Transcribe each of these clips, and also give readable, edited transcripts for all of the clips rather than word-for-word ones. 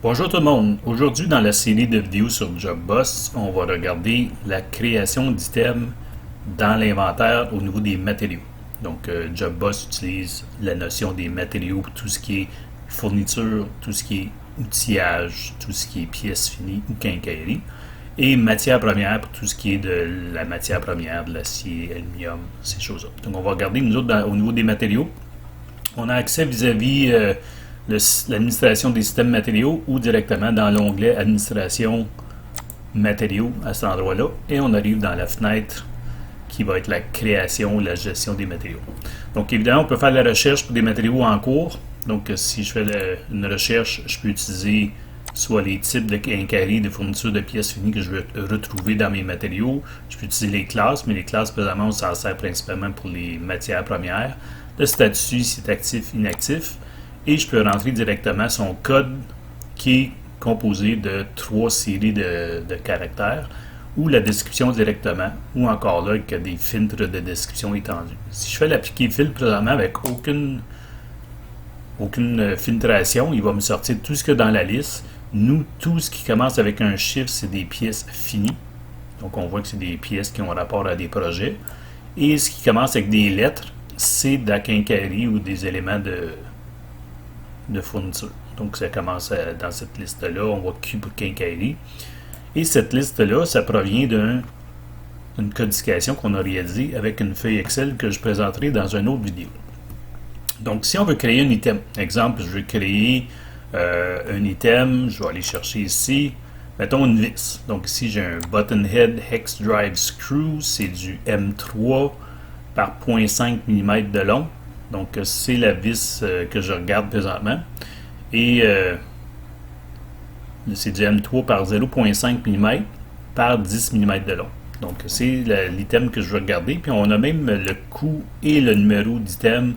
Bonjour tout le monde. Aujourd'hui, dans la série de vidéos sur JobBoss, on va regarder la création d'items dans l'inventaire au niveau des matériaux. Donc, JobBoss utilise la notion des matériaux pour tout ce qui est fourniture, tout ce qui est outillage, tout ce qui est pièces finies ou quincaillerie, et matière première pour tout ce qui est de la matière première, de l'acier, aluminium, ces choses-là. Donc, on va regarder, nous autres, au niveau des matériaux, on a accès vis-à-vis l'administration des systèmes matériaux ou directement dans l'onglet administration matériaux à cet endroit-là et on arrive dans la fenêtre qui va être la création ou la gestion des matériaux. Donc évidemment, on peut faire la recherche pour des matériaux en cours. Donc si je fais une recherche, je peux utiliser soit les types de quincaillerie, de fourniture de pièces finies que je veux retrouver dans mes matériaux. Je peux utiliser les classes, mais les classes, présentement, on s'en sert principalement pour les matières premières. Le statut, si c'est actif, inactif. Et je peux rentrer directement son code qui est composé de 3 séries de caractères ou la description directement ou encore là avec des filtres de description étendus. Si je fais l'appliquer filtre présentement avec aucune filtration, il va me sortir tout ce qu'il y a dans la liste. Nous, tout ce qui commence avec un chiffre, c'est des pièces finies. Donc on voit que c'est des pièces qui ont rapport à des projets. Et ce qui commence avec des lettres, c'est de la quincaillerie ou des éléments de fourniture. Donc ça commence dans cette liste-là, on voit Q pour quincaillerie. Et cette liste-là, ça provient d'une codification qu'on a réalisée avec une feuille Excel que je présenterai dans une autre vidéo. Donc si on veut créer un item, exemple, je veux créer un item, je vais aller chercher ici, mettons une vis. Donc ici j'ai un button head hex drive screw, c'est du M3 par 0.5 mm de long. Donc, c'est la vis que je regarde présentement. Et c'est du M3 par 0.5 mm par 10 mm de long. Donc, c'est l'item que je veux regarder. Puis, on a même le coût et le numéro d'item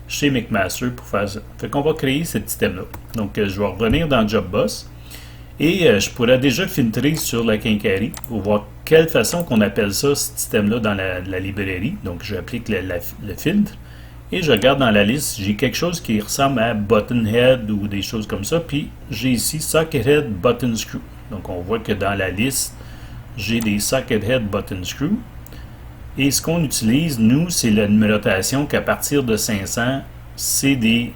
chez McMaster pour faire ça. Fait qu'on va créer cet item-là. Donc, je vais revenir dans JobBoss. Et je pourrais déjà filtrer sur la quincaillerie pour voir quelle façon qu'on appelle ça, cet item-là dans la librairie. Donc, j'applique le filtre. Et je regarde dans la liste, j'ai quelque chose qui ressemble à button head ou des choses comme ça. Puis j'ai ici socket head button screw. Donc on voit que dans la liste, j'ai des socket head button screw. Et ce qu'on utilise, nous, c'est la numérotation qu'à partir de 500, c'est des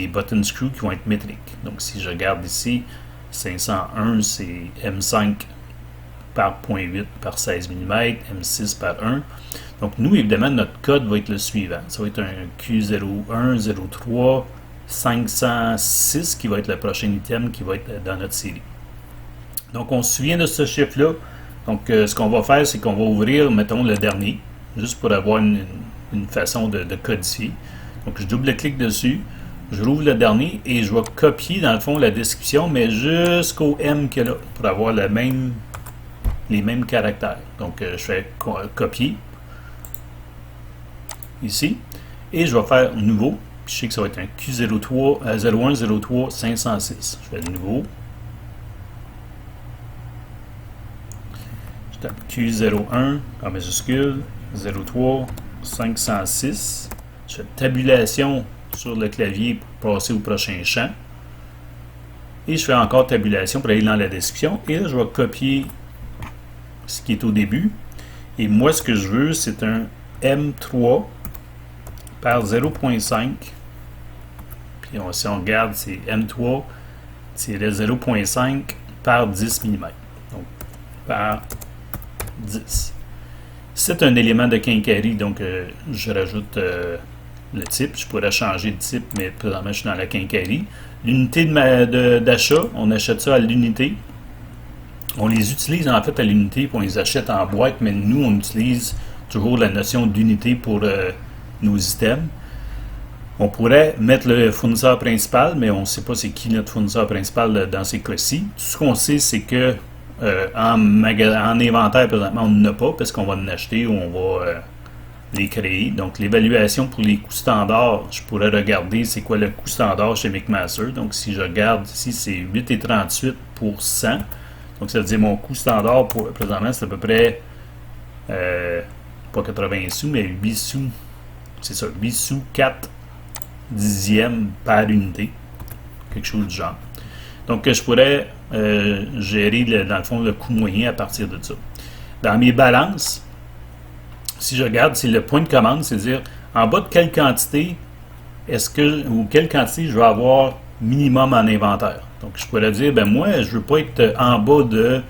button screw qui vont être métriques. Donc si je regarde ici, 501, c'est M5 par 0.8 par 16 mm, M6 par 1. Donc, nous, évidemment, notre code va être le suivant. Ça va être un Q0103 506 qui va être le prochain item qui va être dans notre série. Donc, on se souvient de ce chiffre-là. Donc, ce qu'on va faire, c'est qu'on va ouvrir, mettons, le dernier, juste pour avoir une façon de codifier. Donc, je double-clique dessus, je rouvre le dernier et je vais copier, dans le fond, la description, mais jusqu'au M qu'il y a là, pour avoir les mêmes caractères. Donc, je fais copier ici et je vais faire nouveau. Puis je sais que ça va être un Q0103 506. Je fais nouveau. Je tape Q01 en majuscule 03 506. Je fais tabulation sur le clavier pour passer au prochain champ. Et je fais encore tabulation pour aller dans la description. Et là, je vais copier ce qui est au début. Et moi, ce que je veux, c'est un M3 par 0.5. Puis si on regarde, c'est M3-0.5 par 10 mm. Donc, par 10. C'est un élément de quincaillerie, donc je rajoute le type. Je pourrais changer de type, mais présentement, je suis dans la quincaillerie. L'unité d'achat, on achète ça à l'unité. On les utilise en fait à l'unité, puis on les achète en boîte, mais nous, on utilise toujours la notion d'unité pour nos items. On pourrait mettre le fournisseur principal, mais on ne sait pas c'est qui notre fournisseur principal dans ces cas-ci. Tout ce qu'on sait, c'est que en inventaire, présentement, on n'en a pas, parce qu'on va en acheter ou on va les créer. Donc, l'évaluation pour les coûts standards, je pourrais regarder c'est quoi le coût standard chez McMaster. Donc, si je regarde ici, c'est 8,38 pour 100. Donc, ça veut dire mon coût standard présentement, c'est à peu près pas 80 sous, mais 8 sous. C'est ça, 8 sous 4 dixièmes par unité. Quelque chose du genre. Donc, je pourrais gérer, dans le fond, le coût moyen à partir de ça. Dans mes balances, si je regarde, c'est le point de commande, c'est-à-dire en bas de quelle quantité ou quelle quantité je vais avoir minimum en inventaire. Donc, je pourrais dire, ben moi, je ne veux pas être en bas de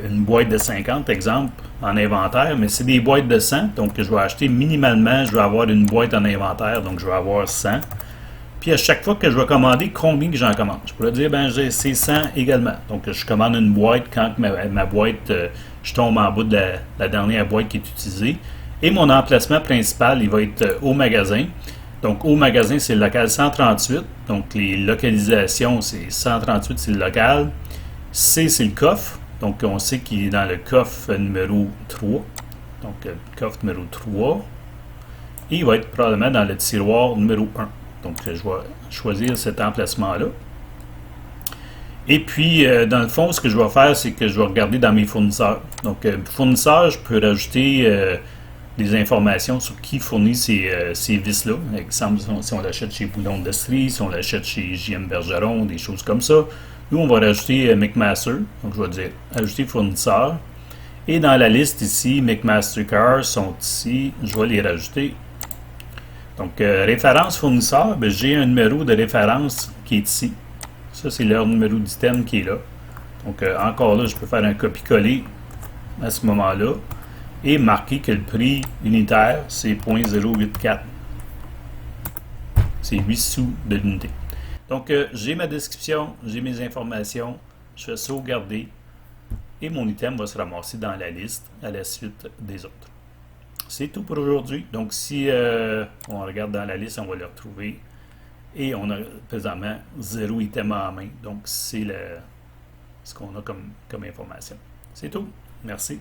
une boîte de 50, exemple, en inventaire, mais c'est des boîtes de 100, donc je vais acheter minimalement, je vais avoir une boîte en inventaire, donc je vais avoir 100. Puis à chaque fois que je vais commander, combien que j'en commande? Je pourrais dire, ben c'est 100 également. Donc je commande une boîte quand ma boîte, je tombe en bas de la dernière boîte qui est utilisée. Et mon emplacement principal, il va être au magasin. Donc au magasin, c'est le local 138. Donc les localisations, c'est 138, c'est le local. C, c'est le coffre. Donc on sait qu'il est dans le coffre numéro 3. Donc coffre numéro 3. Et il va être probablement dans le tiroir numéro 1. Donc, je vais choisir cet emplacement-là. Et puis, dans le fond, ce que je vais faire, c'est que je vais regarder dans mes fournisseurs. Donc, fournisseurs, je peux rajouter des informations sur qui fournit ces vis-là. Par exemple, si on l'achète chez Boulon Industrie, si on l'achète chez JM Bergeron, des choses comme ça. Nous, on va rajouter McMaster. Donc, je vais dire ajouter fournisseur. Et dans la liste ici, McMaster Cars sont ici. Je vais les rajouter. Donc, référence fournisseur, ben, j'ai un numéro de référence qui est ici. Ça, c'est leur numéro d'item qui est là. Donc, encore là, je peux faire un copier-coller à ce moment-là et marquer que le prix unitaire, c'est 0.084. C'est 8 sous de l'unité. Donc, j'ai ma description, j'ai mes informations, je fais sauvegarder et mon item va se ramasser dans la liste à la suite des autres. C'est tout pour aujourd'hui. Donc, si on regarde dans la liste, on va le retrouver. Et on a présentement 0 item en main. Donc, c'est ce qu'on a comme information. C'est tout. Merci.